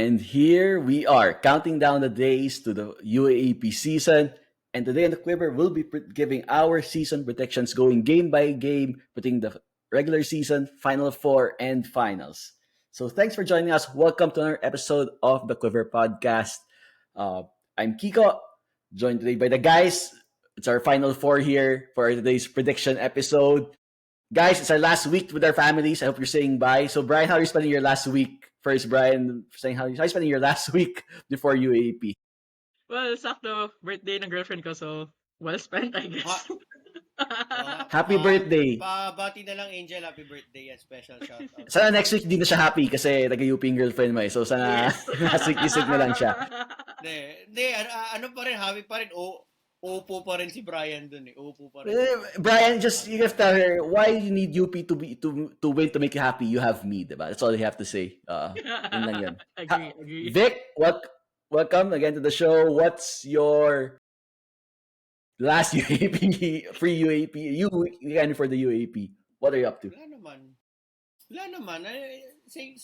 And here we are, counting down the days to the UAAP season. And today on the Quiver, we'll be giving our season predictions, going game by game, putting the regular season, Final Four, and finals. So thanks for joining us. Welcome to another episode of the Quiver Podcast. Uh, I'm Kiko, joined today by the guys. It's our Final Four here for today's prediction episode. Guys, it's our last week with our families. I hope you're saying bye. So, Brian, how are you spending your last week? First, Brian, saying how are you spending your last week before UAP? Well, sakto, birthday ng girlfriend ko, so well spent, I guess. Happy birthday. Pabati na lang, Angel. Happy birthday and special shout out. Sana next week di na siya happy kasi taga-UP yung girlfriend mo eh. So, sana Yes. last week isig na lang siya. Hindi, ano pa rin, happy pa rin. Opo pa rin si Brian dun eh. Opo pa rin. Brian, just you have to tell her why you need UP to win to make you happy. You have me, diba? That's all you have to say. Yun lang yun. Agree. Vic, welcome again to the show. What's your last UAP, free UAP, you again for the UAP? What are you up to? Wala naman. Same.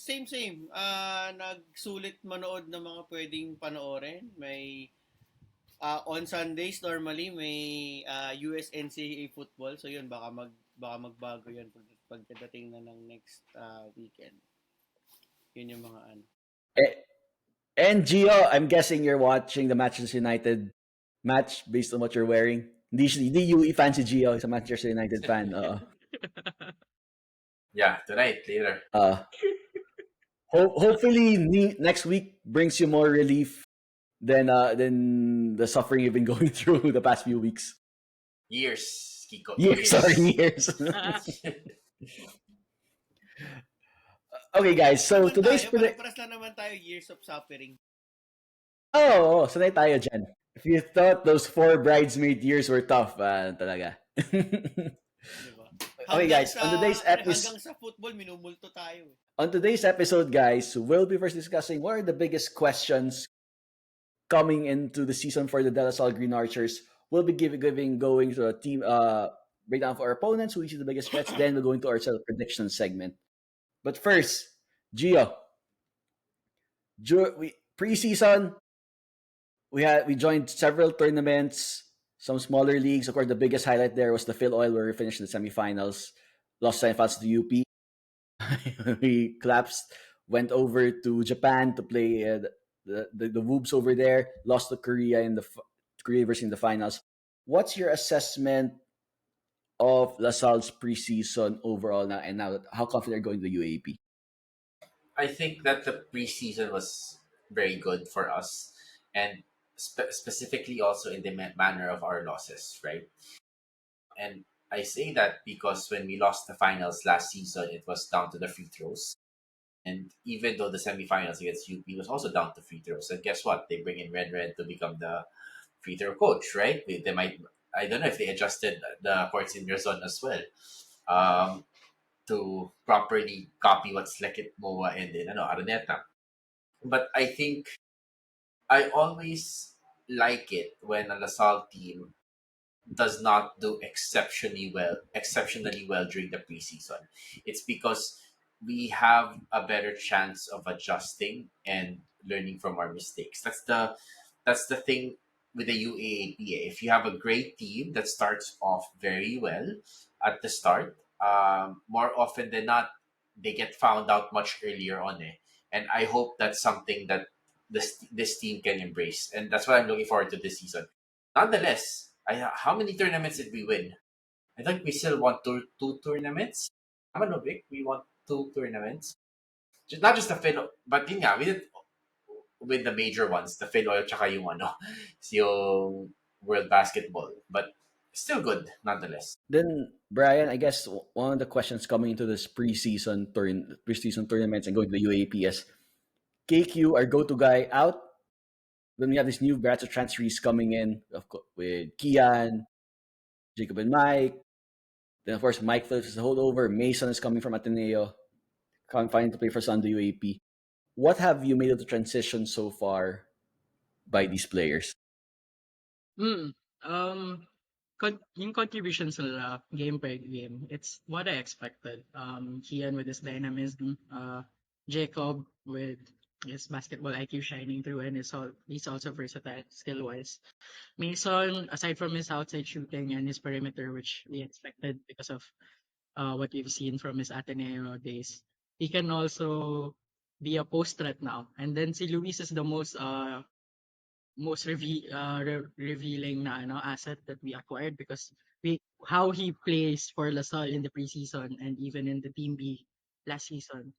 Nagsulit manood ng mga pwedeng panoorin. May on Sundays normally may US NCAA football. So yun, baka magbago yun pagdating na ng next weekend. Yun yung mga ano. And Gio, I'm guessing you're watching the Manchester United match based on what you're wearing. Hindi UE fan si Gio, he's a Manchester United fan. Yeah, tonight, later. Hopefully next week brings you more relief than the suffering you've been going through the past few weeks. Years, Kiko. Years. Okay, guys. So today's paras lang naman tayo years of suffering. Sanay tayo dyan. If you thought those 4 bridesmaid years were tough, talaga. Diba? Okay, guys. On today's episode, hanggang sa football, minumulto tayo. On today's episode, guys, we'll be first discussing what are the biggest questions coming into the season for the De La Salle Green Archers. We'll be going to a team breakdown for our opponents, who we see the biggest threats. Then we'll go into our prediction segment. But first, Gio, preseason, we joined several tournaments, some smaller leagues. Of course, the biggest highlight there was the Phil Oil, where we finished in the semifinals, lost semifinals to UP. We collapsed, went over to Japan to play the Woobs over there, lost to Korea versus in the finals. What's your assessment of LaSalle's preseason overall now, and now how confident are going to the UAP? I think that the preseason was very good for us, and specifically also in the manner of our losses, right? And I say that because when we lost the finals last season, it was down to the free throws. And even though the semifinals against UP was also down to free throws, and guess what? They bring in Red to become the free throw coach, right? They might, I don't know if they adjusted the courts in their zone as well, to properly copy what's Lekit Moa and then Araneta. But I think I always like it when a LaSalle team does not do exceptionally well during the preseason. It's because we have a better chance of adjusting and learning from our mistakes. That's the thing with the UAAP. If you have a great team that starts off very well at the start, more often than not, they get found out much earlier on. And I hope that's something that this team can embrace. And that's what I'm looking forward to this season. Nonetheless, how many tournaments did we win? I think we still won two tournaments. Vic, we won 2 tournaments. Not just the Phil, but yun nga, we did with the major ones, the Phil Oil tsaka yung World Basketball. But still good, nonetheless. Then, Brian, I guess one of the questions coming into this preseason tournaments and going to the UAP is, KQ, our go-to guy, out. Then we have this new batch of transferees coming in, of course, with Kian, Jacob and Mike. Then, of course, Mike Phillips is a holdover. Mason is coming from Ateneo, finding to play for Sun UAP. What have you made of the transition so far by these players? Yung contributions nila game by game, it's what I expected. Kian with his dynamism, Jacob with his basketball IQ shining through, and he's also versatile skill wise. Mason, aside from his outside shooting and his perimeter, which we expected because of what we've seen from his Ateneo days, he can also be a post threat now. And then si Luis is the most revealing na asset that we acquired, because we how he plays for LaSalle in the preseason and even in the Team B last season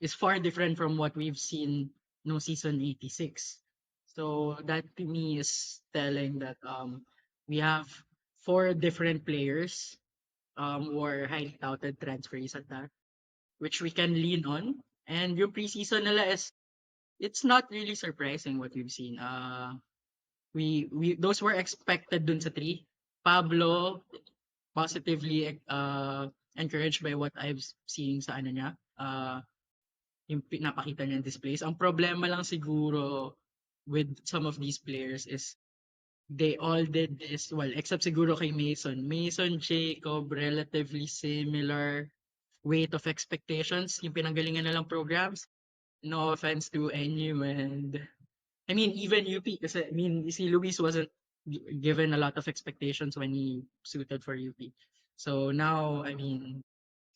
is far different from what we've seen no season 86. So that to me is telling that we have four different players who are highly touted transferees at that, which we can lean on. And yung preseason nila is, it's not really surprising what we've seen. We those were expected dun sa three. Pablo, positively encouraged by what I've seen sa ano niya. Yung pinapakita niya displays. Ang problema lang siguro with some of these players is they all did this, well, except siguro kay Mason. Mason, Jacob, relatively similar weight of expectations. Yung pinanggalingan na lang programs. No offense to NU and I mean, even UP, kasi I mean, si Luis wasn't given a lot of expectations when he suited for UP. So now, I mean,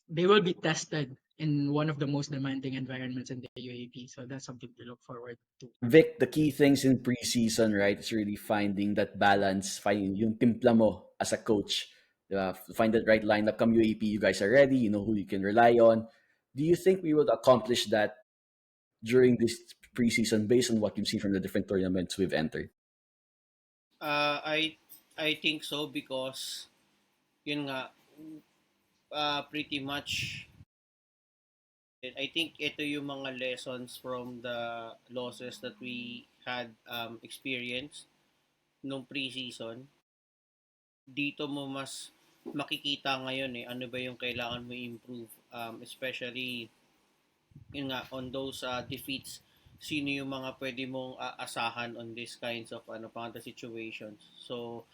they will be tested in one of the most demanding environments in the UAP. So that's something to look forward to. Vic, the key things in preseason, right, is really finding that balance, finding yung timpla mo as a coach. Find that right lineup. Come UAP, you guys are ready. You know who you can rely on. Do you think we will accomplish that during this preseason based on what you've seen from the different tournaments we've entered? I think so because yun nga pretty much I think ito yung mga lessons from the losses that we had experienced nung preseason. Dito mo mas makikita ngayon ano ba yung kailangan mo improve, especially yun nga on those defeats, sino yung mga pwede mong asahan on these kinds of pang situations. So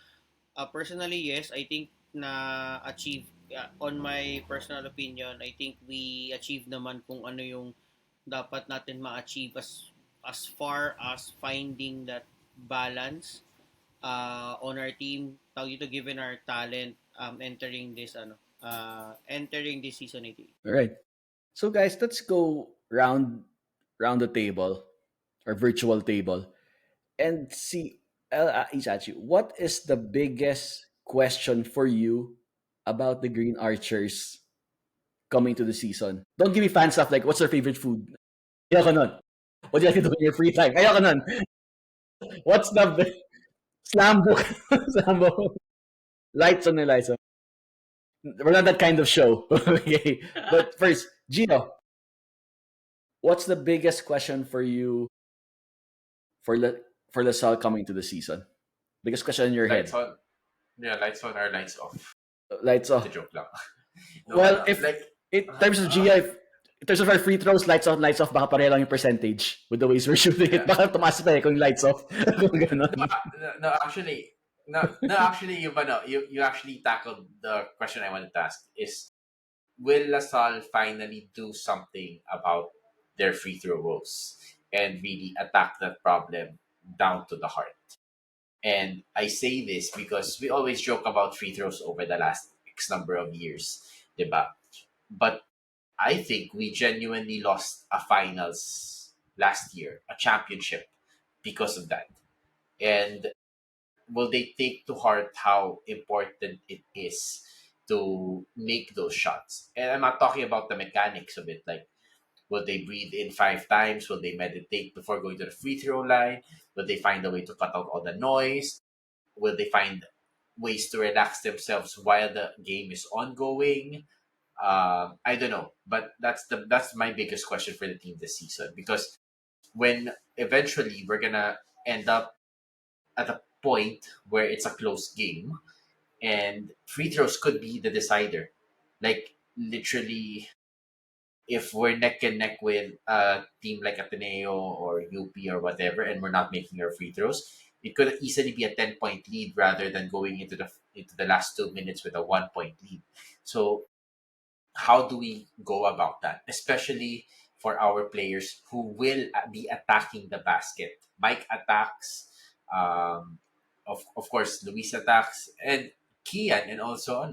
personally, yes, I think na achieve, on my personal opinion, I think we achieve naman kung ano yung dapat natin ma-achieve as far as finding that balance on our team, tawag dito, given our talent entering this season 18. All right. So guys, let's go round the table or virtual table and see, Isachi, what is the biggest question for you about the Green Archers coming to the season? Don't give me fan stuff like what's your favorite food? Ayoko nun. What do you like to do in your free time? Ayoko nun. What's the slam book? Slam book. Lights on, lights on. We're not that kind of show. Okay. But first, Gino, what's the biggest question for you for LaSalle coming to the season? Biggest question in your Lights head. on. Yeah, lights on or lights off. Lights off. It's a joke lang. Well, if in terms of Gia, in terms of our free throws, lights on, lights off, baka pareho lang yung percentage with the ways we're shooting it. Yeah. Baka tumaas pa kung lights off. Kung ganun. No, actually, you actually tackled the question I wanted to ask. Is will LaSalle finally do something about their free throw woes and really attack that problem down to the heart? And I say this because we always joke about free throws over the last X number of years, diba? But I think we genuinely lost a finals last year, a championship, because of that. And will they take to heart how important it is to make those shots? And I'm not talking about the mechanics of it, like will they breathe in 5 times? Will they meditate before going to the free throw line? Will they find a way to cut out all the noise? Will they find ways to relax themselves while the game is ongoing? I don't know, but that's my biggest question for the team this season, because when eventually we're gonna end up at a point where it's a close game and free throws could be the decider, like literally if we're neck and neck with a team like Ateneo or UP or whatever, and we're not making our free throws, it could easily be a 10-point lead rather than going into the last 2 minutes with a 1-point lead. So how do we go about that, especially for our players who will be attacking the basket. Mike attacks, of course, Luis attacks, and Kian and also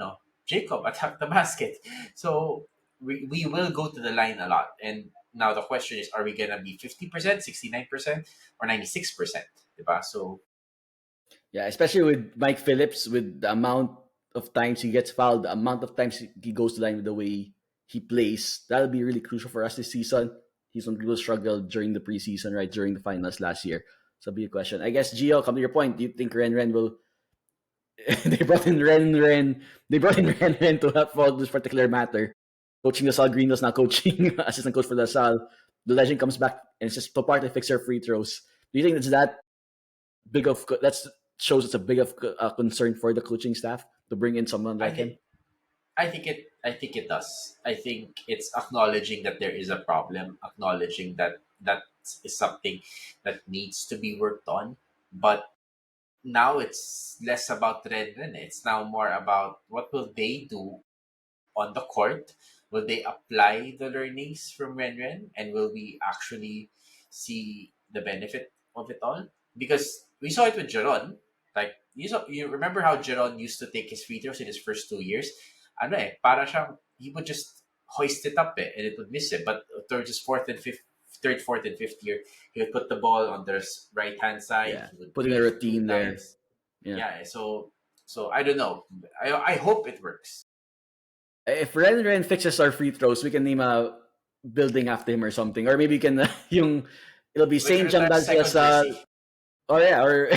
Jacob attack the basket. So we will go to the line a lot. And now the question is, are we gonna be 50%, 69%, or 96%? Diba? So Yeah, especially with Mike Phillips, with the amount of times he gets fouled, the amount of times he goes to line with the way he plays, that'll be really crucial for us this season. He's one people struggled during the preseason, right, during the finals last year. So be a question. I guess Gio, come to your point. Do you think Ren will? They brought in Ren. They brought in Ren to help for this particular matter. Coaching LaSalle Green was now coaching assistant coach for LaSalle. The legend comes back and it's just to partly fix her free throws. Do you think it's that big of that shows it's a big of concern for the coaching staff to bring in someone I like him? think I think it does. I think it's acknowledging that there is a problem, acknowledging that that is something that needs to be worked on. But now it's less about Ren Ren. It's now more about what will they do on the court. Will they apply the learnings from Ren Ren, and will we actually see the benefit of it all? Because we saw it with Jeron. Like you remember how Jeron used to take his free throws in his first 2 years? Ano para siyang he would just hoist it up and it would miss it. But towards his third, fourth, and fifth year, he would put the ball on the right hand side. Yeah, He would putting a drift two routine there. lines. Yeah. Yeah. So I don't know. I hope it works. If Ren fixes our free throws, we can name a building after him or something. Or maybe we can yung it'll be We can Saint Jean retire second Balsas. jersey. Or yeah, or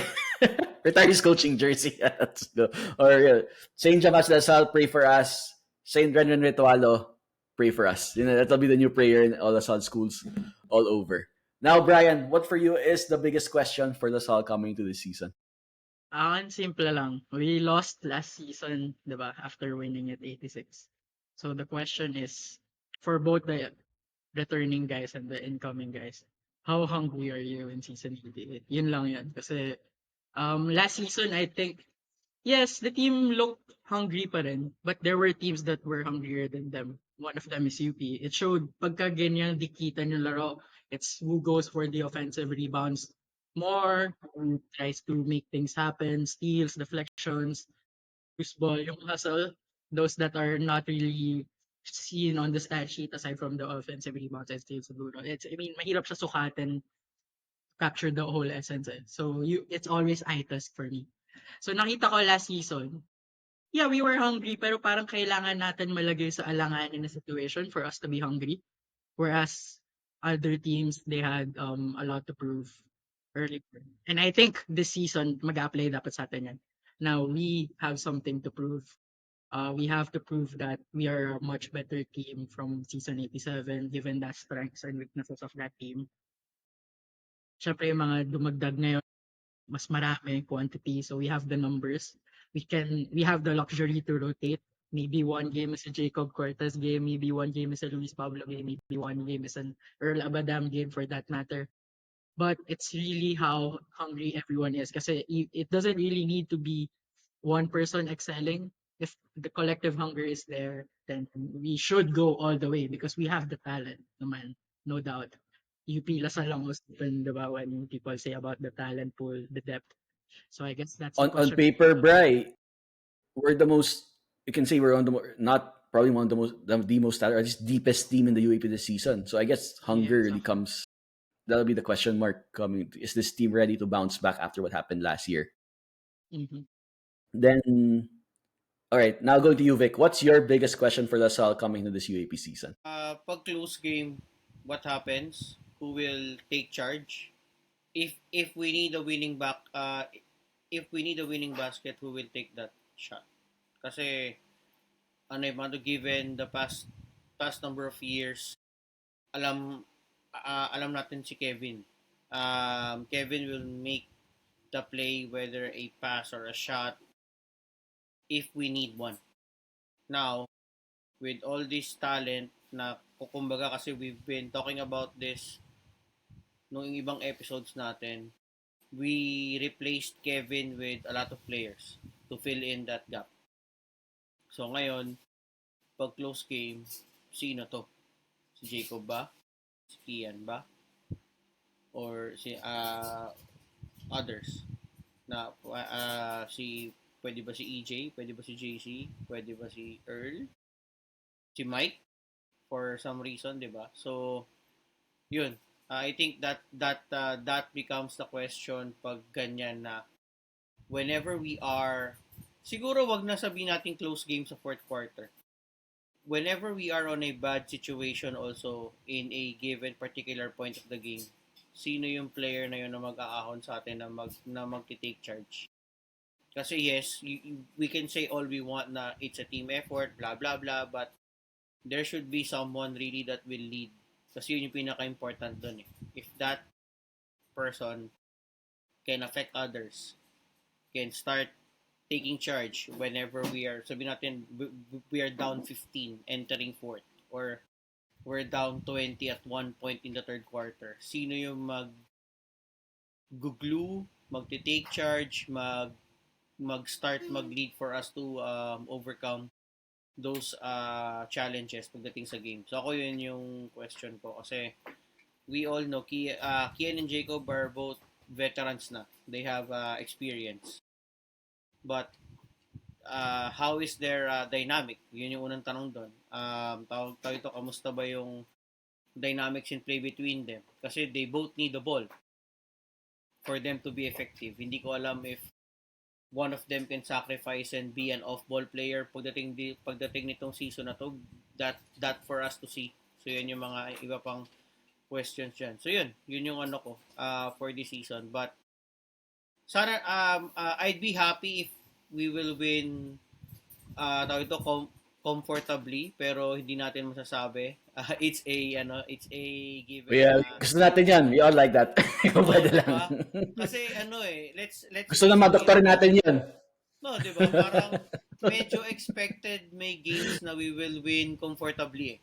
retire his coaching jersey. Let's go. Or Saint Jean Balsas, pray for us. Saint Ren Ritualo, pray for us. That'll be the new prayer in all LaSalle schools all over. Now, Brian, what for you is the biggest question for LaSalle coming to this season? Simple lang. We lost last season, 'di ba? After winning at 86. So the question is, for both the returning guys and the incoming guys, how hungry are you in season 88? Yun lang yan. Kasi last season, I think, yes, the team looked hungry pa rin, but there were teams that were hungrier than them. One of them is UP. It showed pagka ganyan dikitan yung laro, it's who goes for the offensive rebounds more, who tries to make things happen, steals, deflections, loose ball, yung hustle, those that are not really seen on the stat sheet aside from the offensive rebounds and steals siguro. I mean, mahirap siya sukatin, capture the whole essence eh. So it's always eye test for me. So nakita ko last season, yeah, we were hungry, pero parang kailangan natin malagay sa alanganin na situation for us to be hungry. Whereas other teams, they had a lot to prove earlier. And I think this season, mag-apply dapat sa atin yan. Now, we have something to prove. We have to prove that we are a much better team from season 87, given the strengths and weaknesses of that team. Siyempre, yung mga dumagdag ngayon, mas marami quantity, so we have the numbers. We have the luxury to rotate. Maybe one game is a Jacob Cortez game, maybe one game is a Luis Pablo game, maybe one game is an Earl Abadam game for that matter. But it's really how hungry everyone is. Kasi it doesn't really need to be one person excelling. If the collective hunger is there, then we should go all the way because we have the talent, naman, no doubt. UP Lasal lang was open, diba, when people say about the talent pool, the depth. So I guess that's the On question. paper, Bry, we're the most. You can say we're on the not probably one of the most or at least deepest team in the UAP this season. So I guess hunger really exactly. comes. That'll be the question mark coming. Is this team ready to bounce back after what happened last year? Mhm. Then, all right. Now going to you, Vic. What's your biggest question for LaSalle coming into this UAP season? Pag close game, what happens? Who will take charge? If we need a winning if we need a winning basket, who will take that shot? Kasi ano yung given the past number of years, alam alam natin si Kevin. Kevin will make the play whether a pass or a shot if we need one. Now, with all this talent na kukumbaga kasi we've been talking about this noong ibang episodes natin, we replaced Kevin with a lot of players to fill in that gap. So ngayon, pag close game, sino to? Si Jacob ba? Si Kian ba? Or si others? Na si pwede ba si EJ? Pwede ba si JC? Pwede ba si Earl? Si Mike? For some reason, 'di ba? So, yun. I think that becomes the question pag ganyan na whenever we are siguro wag na sabihin natin close game sa fourth quarter. Whenever we are on a bad situation also in a given particular point of the game, sino yung player na yun na mag-aahon sa atin na magti-take charge? Kasi yes, we can say all we want na it's a team effort, blah blah blah, but there should be someone really that will lead. Kasi yun yung pinaka-important dun eh. If that person can affect others, can start taking charge whenever we are, sabi natin, we are down 15 entering fourth, or we're down 20 at one point in the third quarter. Sino yung mag-glue, magti-take charge, mag-start, mag-lead for us to overcome those challenges pagdating sa game. So ako yun yung question ko kasi we all know Kian and Jacob are both veterans na. They have experience. But how is their dynamic? Yun yung unang tanong doon. Tawag ito, kamusta ba yung dynamics in play between them? Kasi they both need the ball for them to be effective. Hindi ko alam if one of them can sacrifice and be an off-ball player pagdating nitong season na to. That for us to see. So yun yung mga iba pang questions dyan. So yun yung ano ko for this season. But sana I'd be happy if we will win comfortably, pero hindi natin masasabi. It's a given. Yeah, gusto natin yan. We all like that. Kung pwede lang. Kasi let's Gusto na madoktorin natin yan. No, di ba? Parang medyo expected may games na we will win comfortably.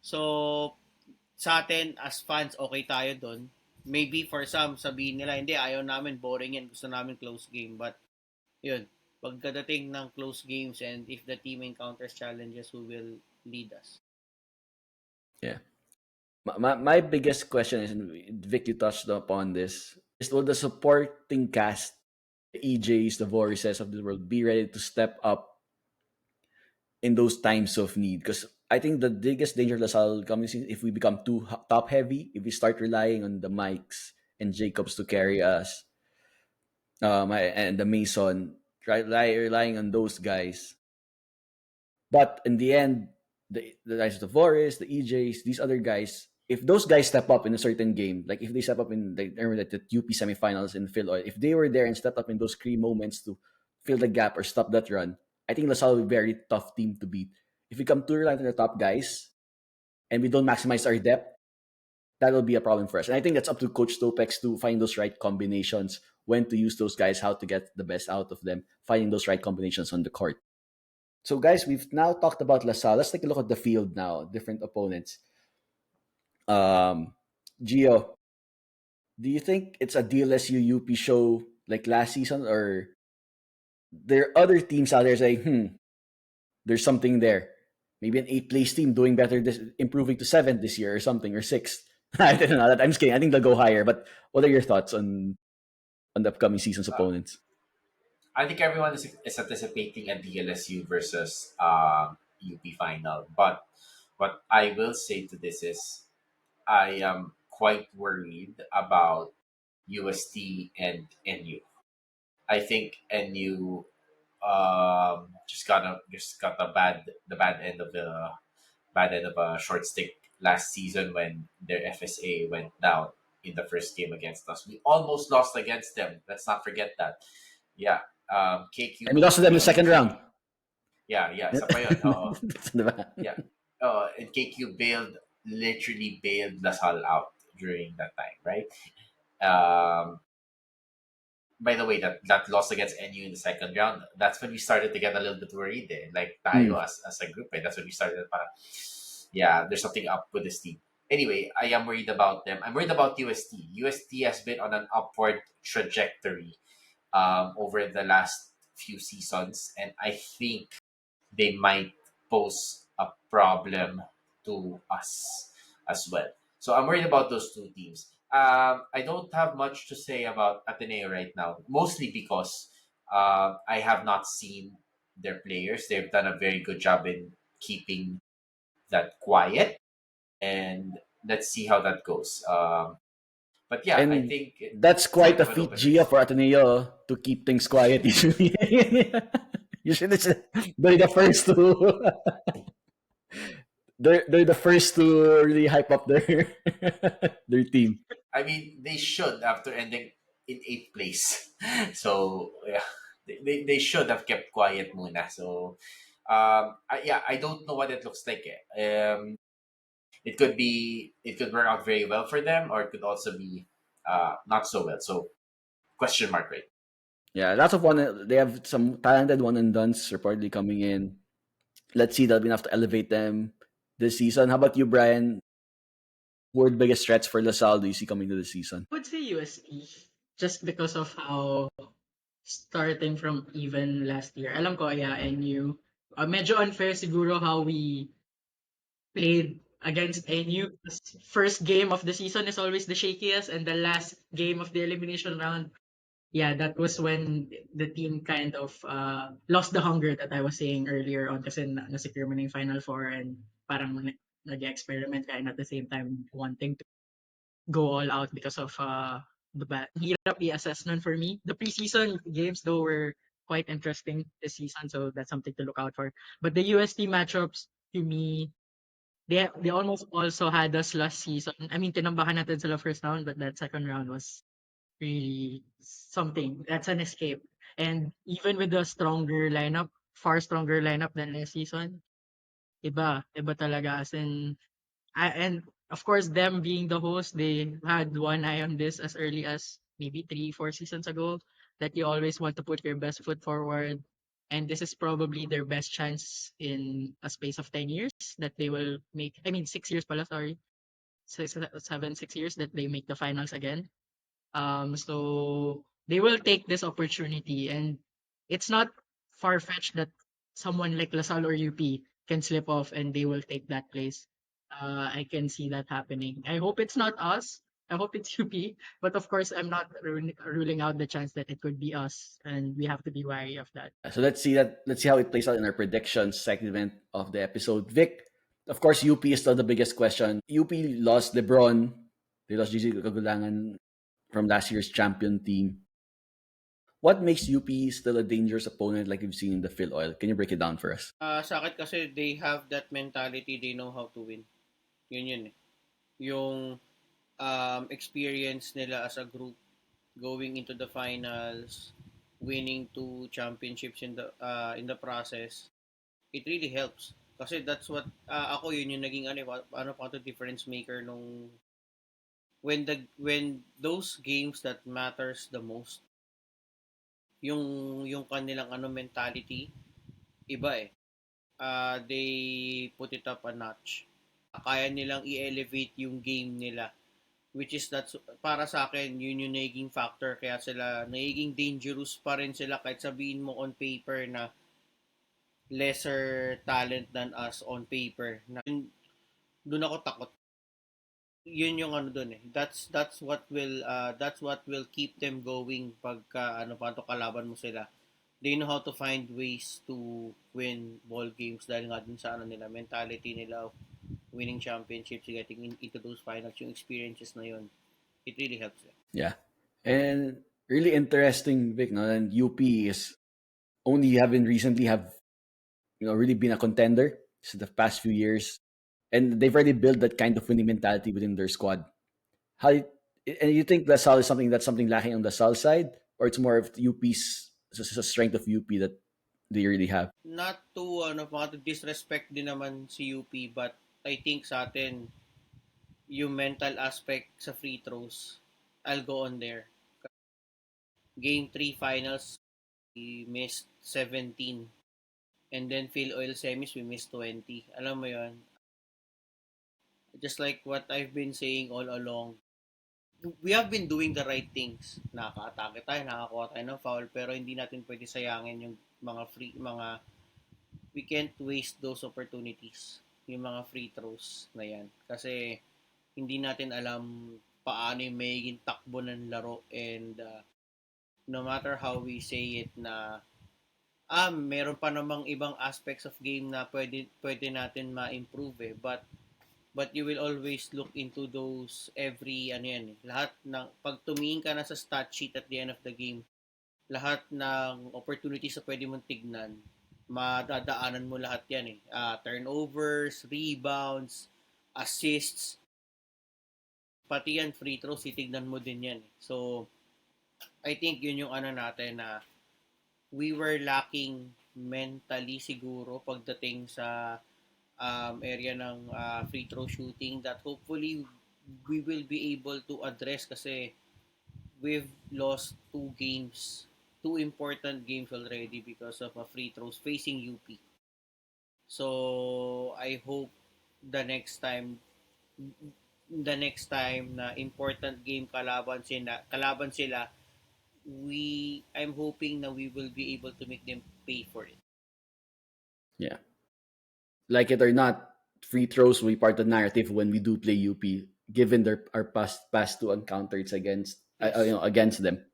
So, sa atin, as fans, okay tayo doon. Maybe for some, sabihin nila, hindi, ayaw namin, boring yan, gusto namin close game. But, yun, pagkadating ng close games and if the team encounters challenges, who will lead us? Yeah. My biggest question is, and Vic, you touched upon this, is will the supporting cast, the EJs, the Vorises of the world, be ready to step up in those times of need? Because I think the biggest danger of LaSalle comes in if we become too top heavy, if we start relying on the Mikes and Jacobs to carry us, and the Mason, relying on those guys. But in the end, the guys of the Forest, the EJs, these other guys, if those guys step up in a certain game, like if they step up in the UP semifinals in Phil, or if they were there and stepped up in those key moments to fill the gap or stop that run, I think LaSalle will be a very tough team to beat. If we come too reliant on the top guys and we don't maximize our depth, that will be a problem for us. And I think that's up to Coach Topex to find those right combinations, when to use those guys, how to get the best out of them, finding those right combinations on the court. So, guys, we've now talked about LaSalle. Let's take a look at the field now, different opponents. Gio, do you think it's a DLSU UP show like last season, or there are other teams out there saying, there's something there? Maybe an 8th-place team doing better, improving to 7th this year or something, or 6th. I don't know. I'm just kidding. I think they'll go higher. But what are your thoughts on the upcoming season's opponents? I think everyone is anticipating a DLSU versus UP final. But what I will say to this is I am quite worried about UST and NU. I think NU just got the bad end of a short stick last season when their FSA went down in the first game against us. We almost lost against them. Let's not forget that. Yeah. KQ. And we lost to them in the second round. Yeah. Isa pa yun. Yeah. And KQ literally bailed LaSalle out during that time, right? By the way, that loss against NU in the second round, that's when we started to get a little bit worried there. Like tayo as a group, right? That's when we started there's something up with this team. Anyway, I am worried about them. I'm worried about UST. UST has been on an upward trajectory over the last few seasons, and I think they might pose a problem to us as well. So I'm worried about those two teams. I don't have much to say about Ateneo right now, mostly because I have not seen their players. They've done a very good job in keeping that quiet, and let's see how that goes. But yeah, I And think that's it's a quite bit a of an feat, open Gia, race. for Ateneo to keep things quiet usually. Usually they're the first to they're the first to really hype up their their team. I mean, they should after ending in eighth place. So yeah, they should have kept quiet muna. So I don't know what it looks like. It could work out very well for them, or it could also be not so well. So question mark, right? Yeah, lots of one. They have some talented one and duns reportedly coming in. Let's see, that'll be enough to elevate them this season. How about you, Brian? Who are the biggest threats for LaSalle do you see coming to the season? I would say UST just because of how starting from even last year. Alam ko, yeah, NU. Medyo unfair siguro how we played against NU. First game of the season is always the shakiest, and the last game of the elimination round, yeah, that was when the team kind of lost the hunger that I was saying earlier on kasi na-secure mo na yung Final Four and parang nag-experiment ka and at the same time wanting to go all out because of the bad. Hirap i-assess nun for me. The preseason games though were quite interesting this season, so that's something to look out for. But the UST matchups, to me, they almost also had us last season. I mean, tinambakan natin sila first round, but that second round was really something. That's an escape. And even with the stronger lineup, far stronger lineup than last season, iba talaga. As in, and of course, them being the host, they had one eye on this as early as maybe 3, 4 seasons ago. That you always want to put your best foot forward, and this is probably their best chance in a space of 10 years that they will make. I mean, 6 years, pala, sorry, 6, 7, 6 years that they make the finals again. So they will take this opportunity, and it's not far fetched that someone like LaSalle or UP can slip off and they will take that place. I can see that happening. I hope it's not us. I hope it's UP. But of course, I'm not ruling out the chance that it could be us, and we have to be wary of that. So let's see that. Let's see how it plays out in our predictions segment of the episode. Vic, of course, UP is still the biggest question. UP lost LeBron. They lost Gigi Kagulangan from last year's champion team. What makes UP still a dangerous opponent like we've seen in the Phil Oil? Can you break it down for us? Sa akin kasi they have that mentality, they know how to win. Yun eh. Yung experience nila as a group going into the finals, winning 2 championships in the process, it really helps. Kasi that's what ako yun yung naging ano pa to difference maker nung when those games that matters the most, yung kanilang ano mentality iba eh. They put it up a notch. Kaya nilang i-elevate yung game nila, which is that's para sa akin yun yung naging factor kaya sila naging dangerous pa rin sila kahit sabihin mo on paper na lesser talent than us on paper. Doon ako takot. Yun yung ano doon eh. That's what will keep them going pagka ano pa to kalaban mo sila. They know how to find ways to win ball games dahil nga dun sa ano nila, mentality nila of winning championships, getting into those finals, yung experiences na yun. It really helps them. Yeah. And really interesting, Vic, no? And UP is only having recently have really been a contender in the past few years. And they've already built that kind of winning mentality within their squad. How and you think LaSalle is something lacking on the LaSalle side, or it's more of UP's it's a strength of UP that they really have? Not to ano pa to disrespect din naman si UP, but I think sa atin yung mental aspect sa free throws, I'll go on there. Game 3 finals, we missed 17. And then Phil Oil semis, we missed 20. Alam mo yon, just like what I've been saying all along, we have been doing the right things. Nakaka-atake tayo, nakakuha tayo ng foul, pero hindi natin pwede sayangin yung we can't waste those opportunities. Yung mga free throws na yan. Kasi hindi natin alam paano yung magiging takbo ng laro, and no matter how we say it na meron pa namang ibang aspects of game na pwede natin ma-improve but you will always look into those every ano yan eh. Lahat ng pag tumingin ka na sa stat sheet at the end of the game, lahat ng opportunities na pwede mong tignan, madadaanan mo lahat yan eh. Turnovers, rebounds, assists, pati yan free throws, titignan mo din yan. So, I think yun yung ano natin na we were lacking mentally siguro pagdating sa area ng free throw shooting that hopefully we will be able to address kasi we've lost two important games already because of free throws facing UP. So I hope the next time na important game kalaban sila, I'm hoping na we will be able to make them pay for it. Yeah. Like it or not, free throws will be part of the narrative when we do play UP, given our past two encounters against them.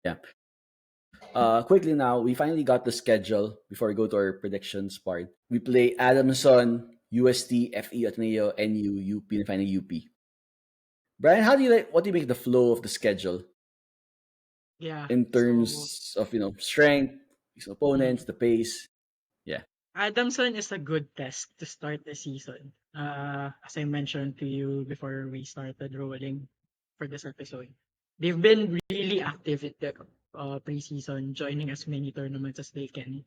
Yeah. Quickly now, we finally got the schedule before we go to our predictions part. We play Adamson, UST, FE, Ateneo, NU, UP, and finally UP. Brian, what do you make of the flow of the schedule Yeah. in So terms of strength, his opponents, the pace? Yeah. Adamson is a good test to start the season. As I mentioned to you before we started rolling for this episode, they've been really active in the preseason, joining as many tournaments as they can.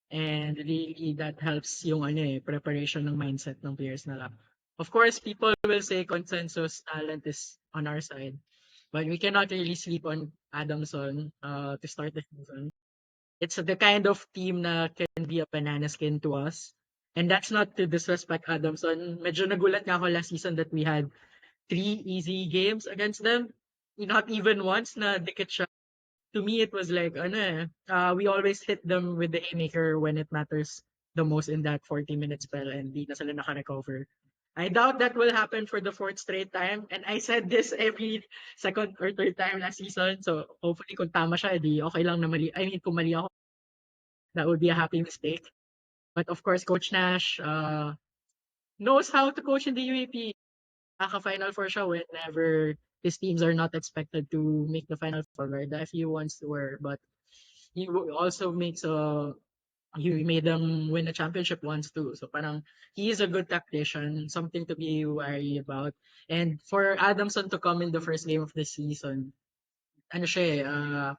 And really, that helps yung preparation ng mindset ng players nila. Of course, people will say consensus talent is on our side, but we cannot really sleep on Adamson to start the season. It's the kind of team na can be a banana skin to us. And that's not to disrespect Adamson. Medyo nagulat nga ako last season that we had 3 easy games against them. Not even once na dikit siya. To me, it was like, we always hit them with the haymaker when it matters the most in that 40-minute spell and di na sila naka-recover. I doubt that will happen for the fourth straight time. And I said this every second or third time last season. So hopefully kung tama siya, edi okay lang na mali. I mean, kung mali ako, that would be a happy mistake. But of course, Coach Nash knows how to coach in the UAP. Naka-Final Four siya whenever his teams are not expected to make the Final Four, where the FU wants to were. But he also he made them win a championship once too. So parang he is a good tactician, something to be wary about. And for Adamson to come in the first game of the season, ano siya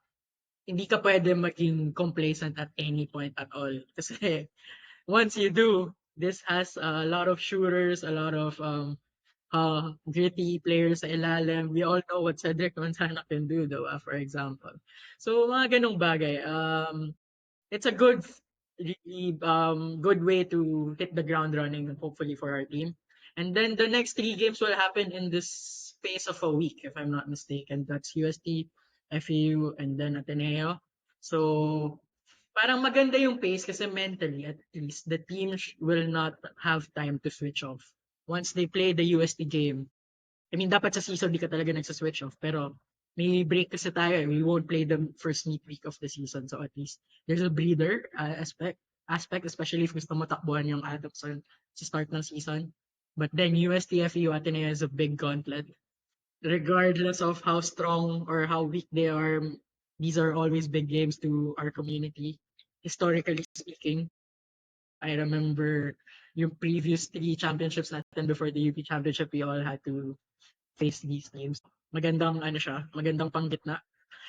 hindi ka pwede maging complacent at any point at all. Kasi once you do, this has a lot of shooters, a lot of gritty players sa ilalim. We all know what Cedric Manzana can do, though, for example. So, mga ganong bagay. It's a really, good way to hit the ground running, hopefully, for our team. And then the next 3 games will happen in this space of a week, if I'm not mistaken. That's UST, FEU, and then Ateneo. So, parang maganda yung pace kasi mentally, at least, the team will not have time to switch off. Once they play the UST game, I mean, dapat sa season di ka talaga nagsa-switch off. Pero may break kasi tayo. We won't play the first week of the season. So at least there's a breather aspect, especially if gusto mo takbuhan yung Adamson sa start ng season. But then USTFU Ateneo is a big gauntlet. Regardless of how strong or how weak they are, these are always big games to our community, historically speaking. I remember yung previous 3 championships natin before the UP championship, we all had to face these teams. Magandang magandang panggitna.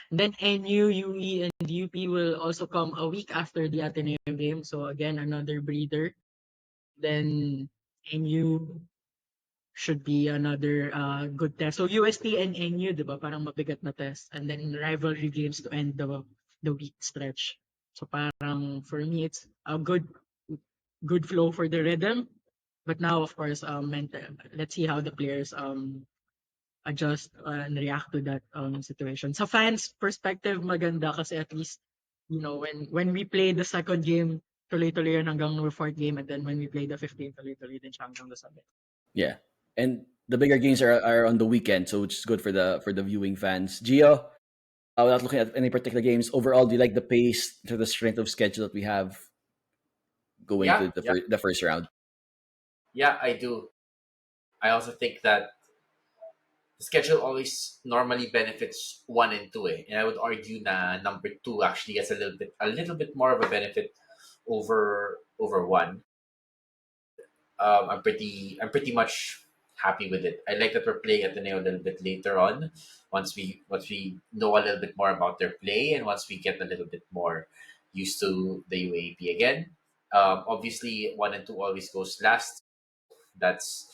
Then NU, UE, and UP will also come a week after the Ateneo game. So again, another breather. Then NU should be another good test. So UST and NU, di ba? Parang mabigat na test. And then rivalry games to end the week stretch. So parang for me, it's a good flow for the rhythm. But now, of course, let's see how the players adjust and react to that situation. Sa fans perspective, maganda kasi at least, when we play the second game, tuloy-tuloy yun hanggang no fourth game, and then when we play the fifth game, tuloy-tuloy din siya hanggang the seventh. Yeah. And the bigger games are on the weekend, so which is good for the viewing fans. Gio, without looking at any particular games, overall, do you like the pace to the strength of schedule that we have going Yeah, to yeah, the first round? yeah. I do. I also think that the schedule always normally benefits one and two, and I would argue that number two actually gets a little bit more of a benefit over one. I'm pretty much happy with it. I like that we're playing Ateneo a little bit later on, once we know a little bit more about their play, and once we get a little bit more used to the UAP again. Obviously, one and two always goes last. That's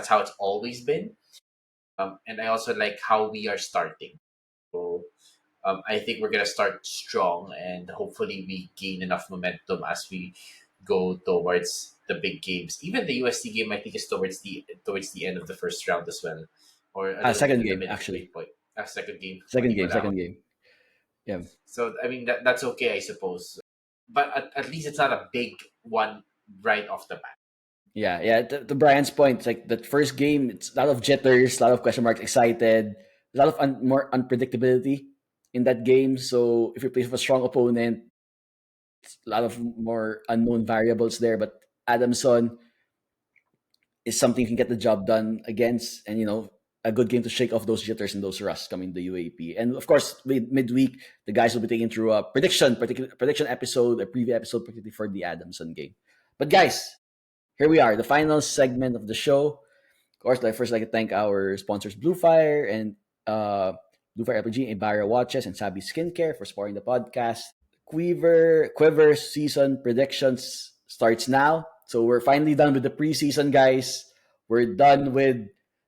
how it's always been. And I also like how we are starting. So I think we're gonna start strong, and hopefully we gain enough momentum as we go towards the big games. Even the UST game, I think, is towards the end of the first round as well, or a little bit Second in the game midway actually. point. Second game, Second game. Manila. Second game. Yeah. So I mean that's okay, I suppose. But at least it's not a big one right off the bat. Yeah, yeah. To Brian's point, it's like the first game, it's a lot of jitters, a lot of question marks, excited, a lot of more unpredictability in that game. So if you play with a strong opponent, it's a lot of more unknown variables there. But Adamson is something you can get the job done against, and a good game to shake off those jitters and those rusts coming to the UAP. And of course, midweek, the guys will be taking through a prediction episode, a preview episode, particularly for the Adamson game. But guys, here we are, the final segment of the show. Of course, first like to thank our sponsors, Bluefire and Bluefire RPG, Ibarra Watches, and Sabi Skincare for supporting the podcast. Quiver season predictions starts now. So we're finally done with the preseason, guys. We're done with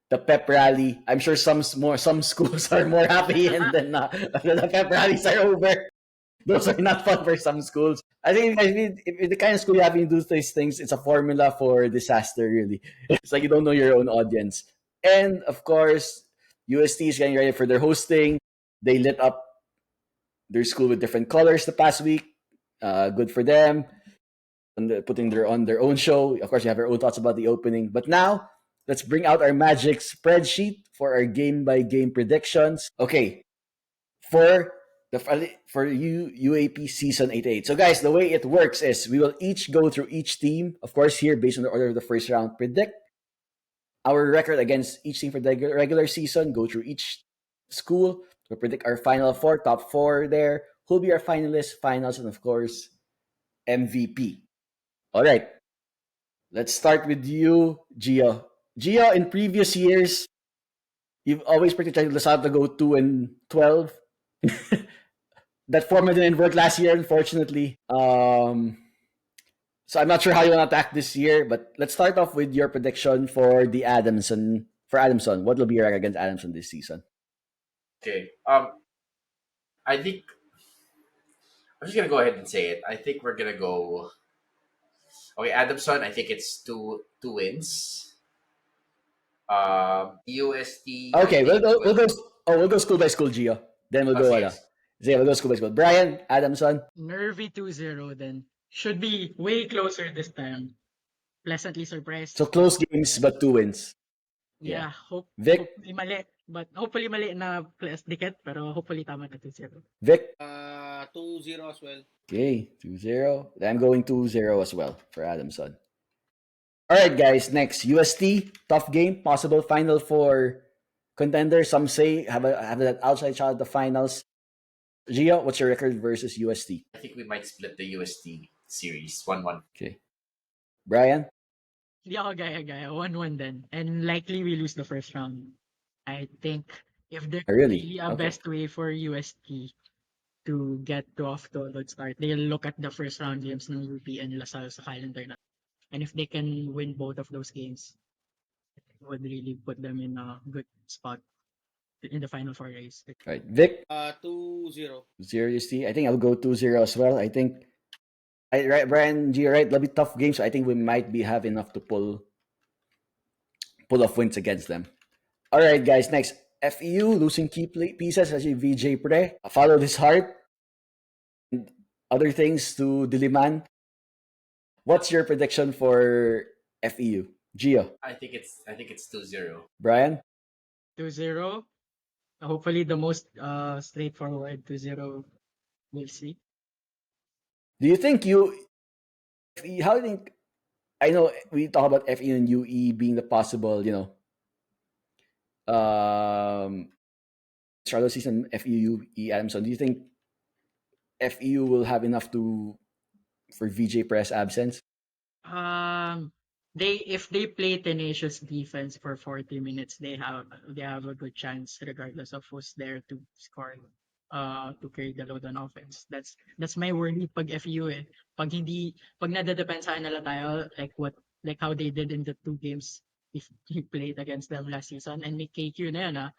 the pep rally. I'm sure some schools are more happy, and then the pep rallies are over. Those are not fun for some schools. I think if the kind of school you have to do these things, it's a formula for disaster, really. It's like you don't know your own audience. And of course, UST is getting ready for their hosting. They lit up their school with different colors the past week. Good for them. And putting on their own show. Of course, you have your own thoughts about the opening. But now, let's bring out our magic spreadsheet for our game-by-game predictions. Okay, for UAP season 88. So guys, the way it works is we will each go through each team, of course here based on the order of the first round, predict our record against each team for the regular season, go through each school, we'll predict our final four, top four there, who'll be our finalists, finals, and of course, MVP. All right, let's start with you, Gio. Gio, in previous years, you've always predicted LaSalle to go 2-12. That format didn't work last year, unfortunately. So I'm not sure how you want to attack this year, but let's start off with your prediction for the Adamson. For Adamson, what will be your record against Adamson this season? Okay. I think I'm just gonna go ahead and say it. I think we're gonna go. Okay, Adamson. I think it's two wins. UST. Okay, we'll go school by school, Gio. Then we'll go Sige. we'll go school by school. Brian, Adamson. Nervy 2-0 then. Should be way closer this time. Pleasantly surprised. So close games but 2 wins. Yeah, Vic? hopefully mali. But hopefully mali na plus ticket, pero hopefully tama na 2-0. Vic? 2-0 as well. Okay, 2-0. I'm going 2-0 as well for Adamson. All right, guys. Next, UST, tough game, possible final for contenders. Some say have that outside shot at the finals. Gio, what's your record versus UST? I think we might split the UST series 1-1. Okay. Brian? Hindi ako gaya-gaya. 1-1 then. And likely we lose the first round. I think if there's Really? a Okay. best way for UST to get off to a good start, they'll look at the first round games ng UP and LaSalle sa calendar na. And if they can win both of those games, it would really put them in a good spot in the final four race. All right. Vic? 2-0. 0 UST. I think I'll go 2-0 as well. I think right, Brian, Gio, right? That'll be tough games. So I think we might have enough to pull off wins against them. All right, guys. Next, FEU losing key pieces as VJ Pre. Follow his heart. And other things to Diliman. What's your prediction for FEU Gio, I think it's 2-0. Brian. 2-0. Hopefully the most straightforward 2-0. We'll see. Do you think how do you think, I know we talk about FE and UE being the possible, Charlotte season, FEU, Adamson. Do you think FEU will have enough for VJ Press absence? If they play tenacious defense for 40 minutes, they have a good chance regardless of who's there to score, to carry the load on offense. That's my worry pag FU eh. Pag nadadepensahan nila tayo like how they did in the 2 games if he played against them last season, and may KQ na yun,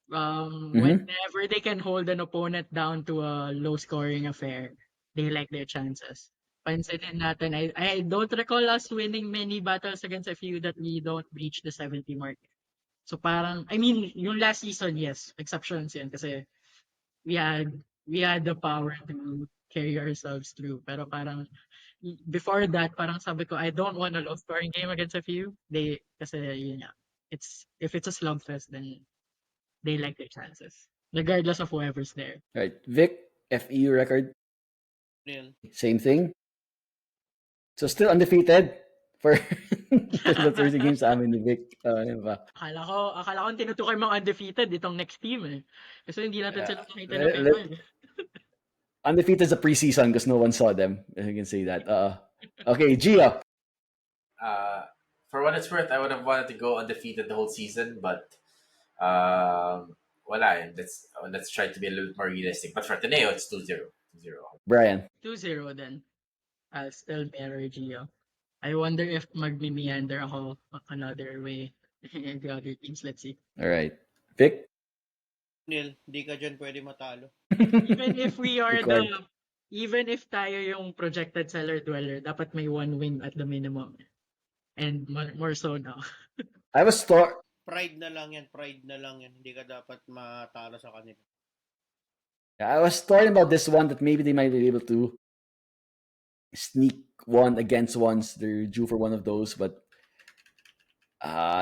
Mhm. whenever they can hold an opponent down to a low scoring affair, they like their chances. Pansinin natin, I don't recall us winning many battles against a few that we don't reach the 70 mark. So parang, I mean, yung last season, yes, exceptions yan kasi we had we had the power to carry ourselves through. Pero parang before that, parang sabi ko, I don't want a low scoring game against a few. Kasi yun nga, if it's a slugfest, then they like their chances, regardless of whoever's there. Right. Vic, FEU record, Nil. same thing. So still undefeated for the 30 games sa amin ni Vic. Ano ba? Akala ko tinutukoy mga undefeated itong next team eh. Kasi hindi natin sila nakita na Let- final. Undefeated sa preseason because no one saw them. I can say that. Okay, Gio. For what it's worth, I would have wanted to go undefeated the whole season, but wala. Let's try to be a little more realistic. But for Ateneo, it's 2-0. 2-0. Brian. 2-0 then. I'll still mirror Gio. I wonder if magmi-meander ako another way in the other teams. Let's see. All right. Vic. Nil. Di ka dyan pwede matalo. Even if we are Record. even if tayo yung projected cellar dweller, dapat may 1 win at the minimum. And more so now. I was thought Pride na lang yan. Hindi ka dapat matalo sa kanila. I was talking about this one that maybe they might be able to sneak one against ones. They're due for one of those, but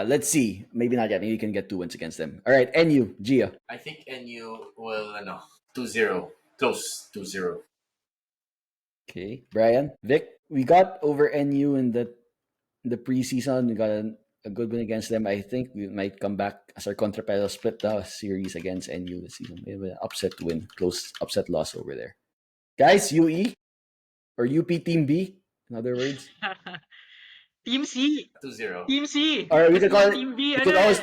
let's see. Maybe not yet. Maybe you can get 2 wins against them. All right, NU, Gia. I think NU will 2-0. Close 2-0. Okay, Brian, Vic. We got over NU in the preseason. We got a good win against them. I think we might come back as our contrapelo split the series against NU this season. We have an upset win, close upset loss over there. Guys, UE or UP Team B, in other words. Team C. 2-0. Team C. Or we could call it. Team B. We could always,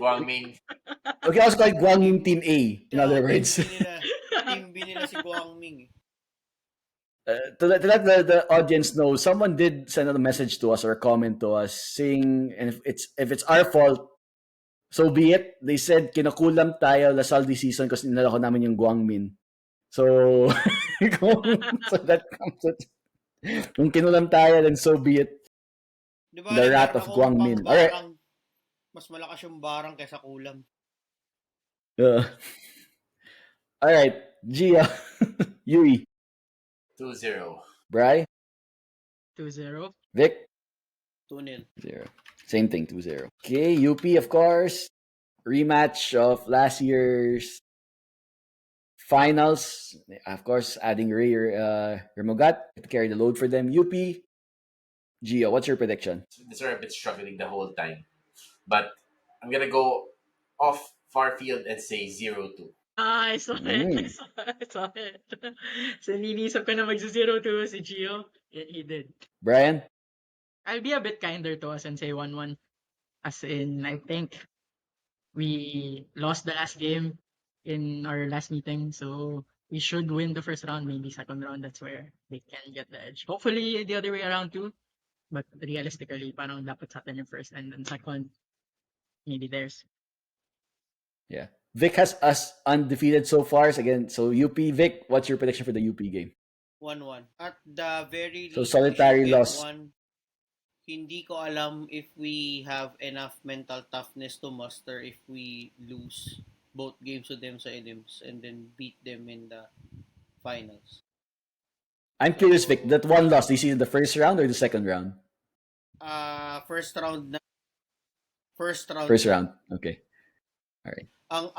Guangming. we can also call it Guangming Team A, in other words. Team B nila si Guangming. To let the audience know, someone did send a message to us or a comment to us saying, and if it's our fault, so be it. They said kinakulam tayo Lasal this season kasi inalako namin yung Guangmin. So so that comes with, kung kinulam tayo, then so be it. Diba, The wrath of Guangmin. All right. Mas malakas yung barang kaysa kulam. All right, Gia, Yui, 2-0. Bri, 2-0. Vic, 2-0. 0. Same thing, 2-0. Okay, UP, of course. Rematch of last year's finals. Of course, adding Ray Remogat to carry the load for them. UP, Gio, what's your prediction? These are a bit struggling the whole time. But I'm going to go off far field and say 0-2. I saw it. I saw it. So, nilisap ko na mag-0-2 si Gio. He did. Brian? I'll be a bit kinder to us and say 1-1. As in, I think we lost the last game in our last meeting, so we should win the first round, maybe second round. That's where they can get the edge. Hopefully, the other way around too. But realistically, parang dapat sa atin yung first and then second, maybe theirs. Yeah. Vic has us undefeated so far. So UP, Vic, what's your prediction for the UP game? 1-1. At the very So least, solitary we should get loss. one. Hindi ko alam if we have enough mental toughness to muster if we lose both games to them sa Elims and then beat them in the finals. I'm curious, Vic, that one loss, do you see in the first round or the second round? First round na. First round First na. round. Okay. All right. Ang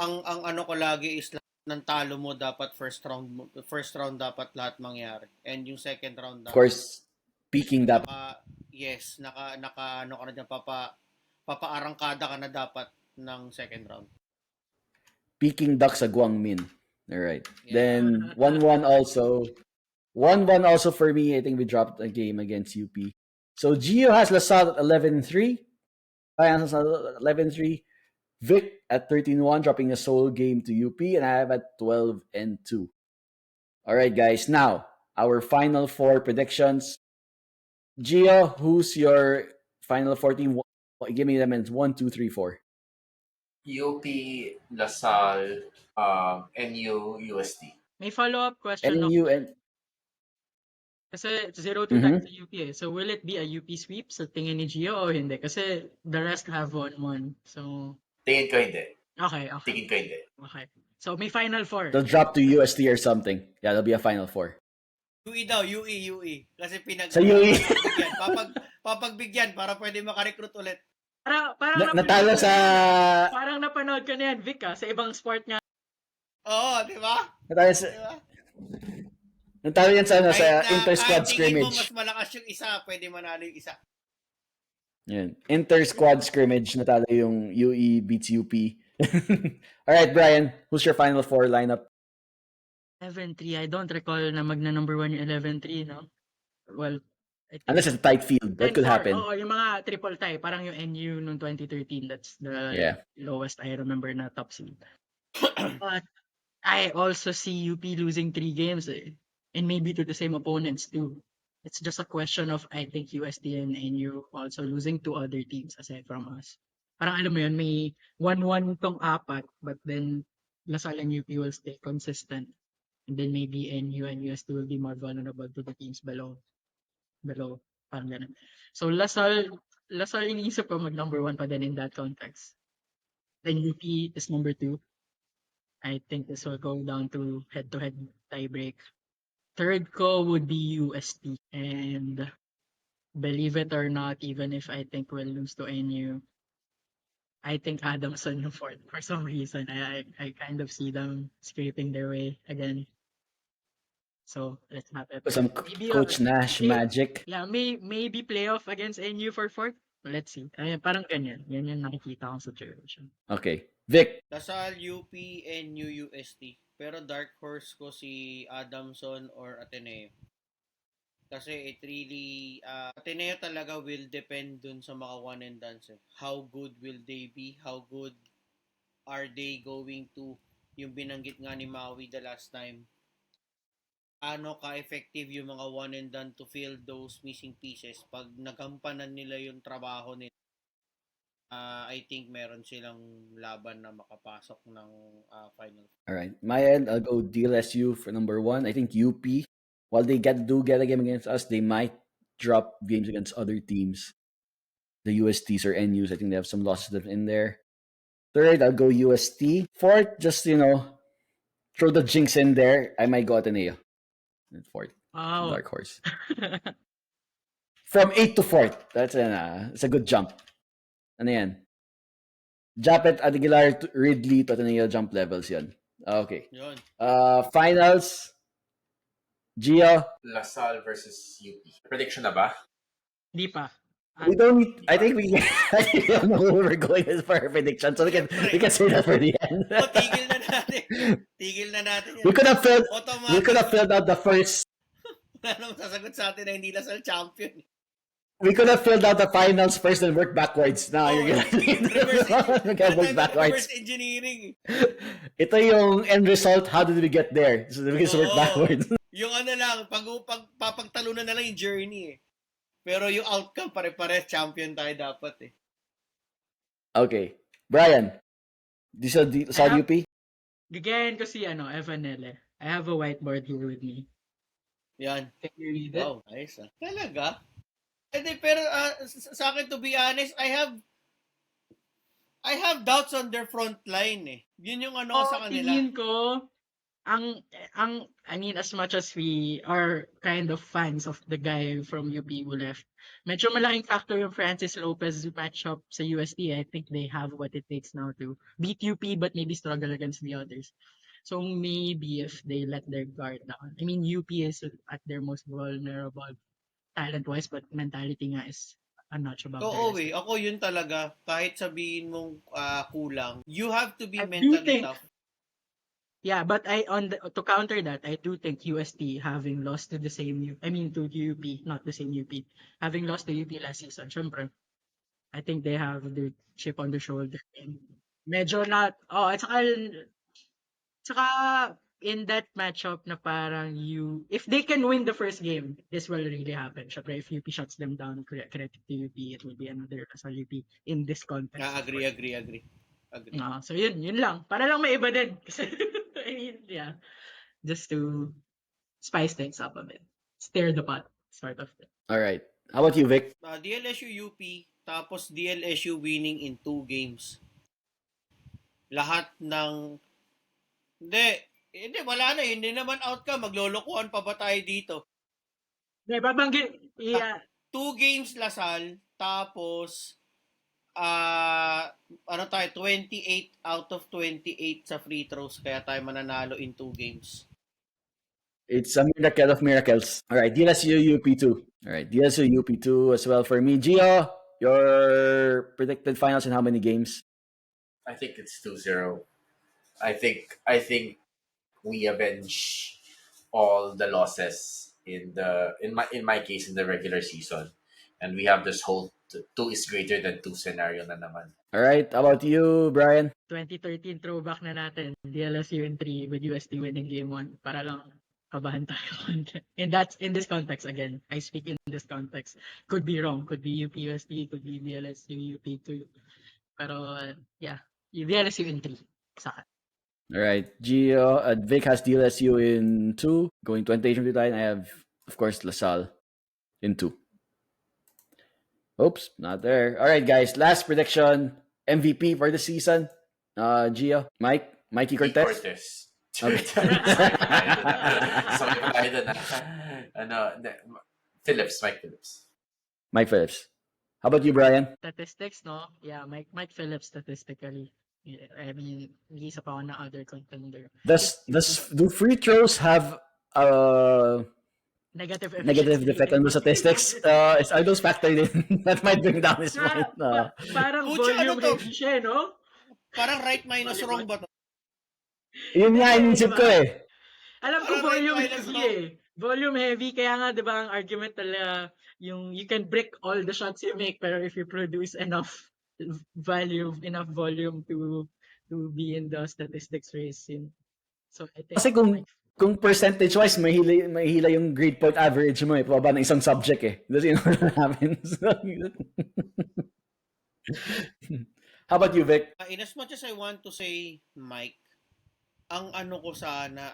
ano ko lagi is lahat ng talo mo dapat first round dapat lahat mangyari. And yung second round Of dapat course, peaking that. naka ano ka na dyan, papaarangkada ka na dapat ng second round. Peking Duck sa Guangmin. All right. Yeah. Then 1-1 also. 1-1 also for me. I think we dropped a game against UP. So Gio has LaSalle at 11-3. Ryan has 11-3. Vic at 13-1, dropping a solo game to UP, and I have at 12-2. All right, guys. Now, our final four predictions. Gio, who's your final four team? Give me them in 1, 2, 3, 4. UP, LaSalle, NU, UST. May follow-up question ako. NU and Kasi 0-2 tayo sa UP eh. So will it be a UP sweep sa tingin ni Gio o hindi? Kasi the rest have 1-1. So, Tingin ko hindi. okay. Tingin ko hindi. Okay. So may final four. they'll drop to UST or something. Yeah, there'll be a final four. UE daw, UE. Kasi Sa UE. papagbigyan para pwede makarecruit ulit. Parang Natalo sa... Parang napanood ko na yan, Vic, sa ibang sport nga. Oo, di ba? Natalo sa... Di ba? Natalo yan sa, sa Kahit na- inter-squad kahit tingin mo scrimmage. mas malakas yung isa, pwede manalo yung isa. Yan. Inter-squad scrimmage, natalo yung UE beats UP. Alright, Brian, who's your final four lineup? 11-3. I don't recall na magna number 1 yung 11-3, no? Well, I think Unless it's a tight field, that could 10-4. happen. Oo, yung mga triple tie. Parang yung NU noong 2013. That's the Yeah. lowest I remember na top seed. But I also see UP losing 3 games eh. And maybe to the same opponents too. It's just a question of, I think, UST and NU also losing to other teams aside from us. Parang alam mo yun, may 1-1 tong apat, but then Lasal and UP will stay consistent. And then maybe NU and UST will be more vulnerable to the teams below. Parang ganun. So Lasal iniisip ko mag number 1 pa din in that context. Then UP is number 2. I think this will go down to head-to-head tiebreak. Third ko would be UST. And believe it or not, even if I think we'll lose to NU, I think Adamson yung fourth. For some reason, I kind of see them scraping their way again. So, let's have it. Some Maybe, Coach Nash may- magic. Yeah, maybe playoff against NU for fourth. Let's see. Ay, parang ganyan. Yan yung nakikita kong situation. Okay. Vic, Lasal, UP, NU, UST. Pero dark horse ko si Adamson or Ateneo. Kasi it really, Ateneo talaga will depend dun sa mga one and dones. How good will they be? How good are they going to, yung binanggit nga ni Maui the last time, ano ka-effective yung mga one and done to fill those missing pieces. Pag nagampanan nila yung trabaho nila, I think meron silang laban na makapasok ng final. all right. My end, I'll go DLSU for number 1. I think UP, while they do get a game against us, they might drop games against other teams. The USTs or NUs, I think they have some losses in there. Third, I'll go UST. Fourth, just, throw the jinx in there. I might go Ateneo. Fourth, Wow. dark horse. From 8 to 4th, that's a good jump. Ano yan? Japet, Aguilar, Ridley, to Ateneo jump levels yan. Okay. Yun. Finals. Gio. LaSalle versus UP. Prediction na ba? Di pa. We don't need, I think we don't know where we're going as for our prediction, so we can say that for the end. Tigil na natin. Tigil na natin yan. We could have filled out the first. Anong sasagot sa atin na hindi Lasal champion? We could have filled out the finals first and worked backwards. Now you're gonna work backwards. Reverse engineering. Ito yung end result. How did we get there? So we can work Oo. backwards. Yung ano lang, papagtalunan na lang yung journey eh. Pero yung outcome, pare-pare, champion tayo dapat eh. Okay. Brian, this is sa UP? Gagayahin ko si Evan Nele. I have a whiteboard here with me. Yan. Can you read it? Wow, nice ah. Talaga? Pero sa akin, to be honest, I have doubts on their front line eh. Yun yung ano ko sa kanila. Tingin ko, I mean, as much as we are kind of fans of the guy from UP who left, medyo malaking factor yung Francis Lopez matchup sa UST. I think they have what it takes now to beat UP but maybe struggle against the others. So maybe if they let their guard down. I mean, UP is at their most vulnerable talent-wise, but mentality nga is a notch above the Oo rest. ako yun talaga. Kahit sabihin mong kulang, you have to be I do mentally think tough. Yeah, but to counter that, I do think UST having lost to the same I mean to UP, not the same UP, having lost to UP last season, syempre, I think they have their chip on the shoulder. And medyo not, at saka in that matchup na parang if they can win the first game, this will really happen. Syempre, if UP shuts them down, credit to UP, it will be another Lasal UP in this context, of course. Agree. So yun lang. Para lang may iba din. Kasi, I mean, yeah, just to spice things up a bit. Stir the pot, sort of thing. All right. How about you, Vic? DLSU UP, tapos DLSU winning in 2 games. Lahat ng... Hindi, wala na. Hindi naman outcome. Maglolokohan pa ba tayo dito? Hindi, babanggit, yeah. 2 games Lasal, tapos 28 out of 28 sa free throws, kaya tayo mananalo in 2 games. It's a miracle of miracles. All right, DLSU UP2. All right, DLSU UP2 as well for me. Gio, your predicted finals in how many games? I think it's 2-0. I think we avenge all the losses in my case in the regular season, and we have this whole 2 is greater than 2 scenario na naman. All right, how about you, Brian? 2013 throwback na natin. DLSU in 3 with UST winning game 1 para lang kabahan tayo. In this context again, I speak in this context. Could be wrong. Could be UP UST, could be DLSU UP2. Pero yeah, DLSU in 3. Saka. All right, Gio, Vic has DLSU in 2, going 20 time. I have, of course, LaSalle in 2. Oops, not there. All right, guys, last prediction. MVP for the season. Gio, Mikey Cortez. Okay. Sorry pa tayo dun, Mike Phillips. Mike Phillips. How about you, Brian? Statistics, no? Yeah, Mike Phillips statistically. I mean, he's pa ako na other contender. Do free throws have negative effect on the statistics? Are those factored in? That might bring down his point. Parang Pucha, volume ano to? heavy siya, no? Parang right minus wrong ba to? Yun nga, inisip ko eh. Alam ko Parang volume right minus heavy wrong. eh. Volume heavy, kaya nga, di ba, ang argument talaga, yung you can break all the shots you make, pero if you produce enough enough volume to be in the statistics race, yun. So, I think, Kasi kung percentage-wise, mahila yung grade point average mo eh. Pababa ng isang subject eh. That's what happens. How about you, Vic? In as much as I want to say Mike, ang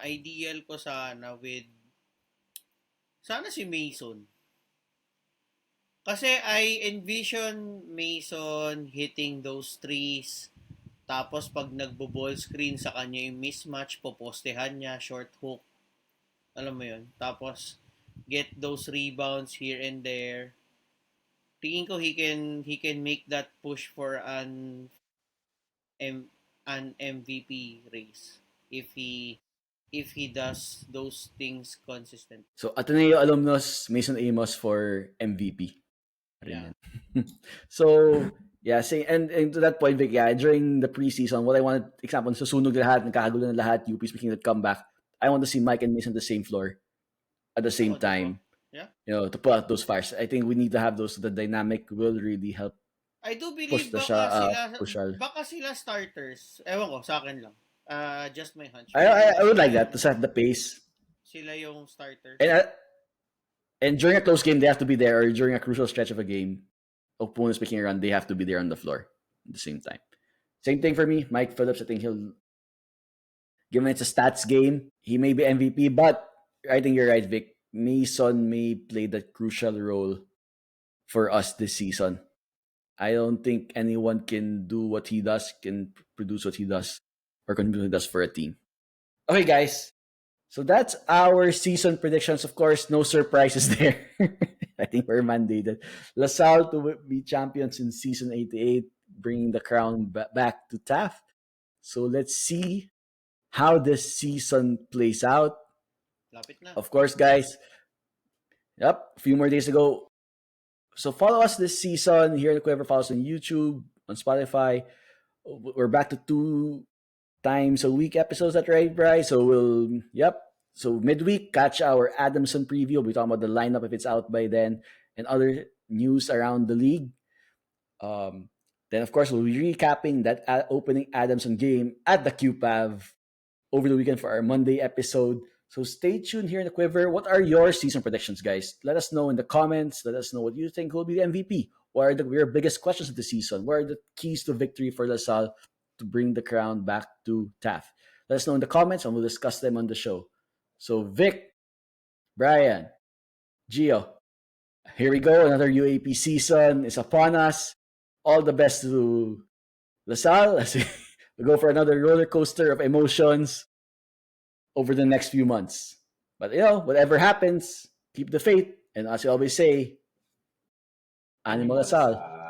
ideal ko sana sana si Mason. Kasi I envision Mason hitting those threes. Tapos pag nagbo-ball screen sa kanya yung mismatch, popostehan niya, short hook. Alam mo yun. Tapos get those rebounds here and there. Tingin ko he can make that push for an MVP race if he does those things consistent. So, Ateneo alumnus Mason Amos for MVP. Yeah. So, yeah, and to that point, Vic, yeah, during the preseason, what I wanted, example, susunog lahat, nagkakagulo na lahat, UP speaking that comeback, I want to see Mike and Mason on the same floor at the same time. Yeah. To put out those fires. I think we need to have those. The dynamic will really help. I do believe push baka sila starters. Ewan ko, sa akin lang. Just my hunch. I would like that to set the pace. Sila yung starters. And during a close game, they have to be there, or during a crucial stretch of a game, opponents making a run, they have to be there on the floor at the same time. Same thing for me. Mike Phillips, I think given it's a stats game, he may be MVP, but I think you're right, Vic. Mason may play that crucial role for us this season. I don't think anyone can do what he does, can produce what he does, or contribute what he does for a team. Okay, guys. So that's our season predictions. Of course, no surprises there. I think we're mandated. LaSalle to be champions in season 88, bringing the crown back to Taft. So let's see how this season plays out. Lapit na. Of course, guys, a few more days to go. So follow us this season here in the Quiver. Follow us on YouTube, on Spotify. We're back to 2 times a week episodes at right, Bryce. So So midweek, catch our Adamson preview. We'll be talking about the lineup if it's out by then, and other news around the league. Then, of course, we'll be recapping that opening Adamson game at the QPAV over the weekend for our Monday episode. So stay tuned here in the Quiver. What are your season predictions, guys? Let us know in the comments. Let us know what you think will be the MVP. What are your biggest questions of the season? What are the keys to victory for LaSalle to bring the crown back to Taft? Let us know in the comments and we'll discuss them on the show. So Vic, Brian, Gio, here we go. Another UAP season is upon us. All the best to LaSalle as we go for another roller coaster of emotions over the next few months. But whatever happens, keep the faith. And as you always say, Animo LaSalle.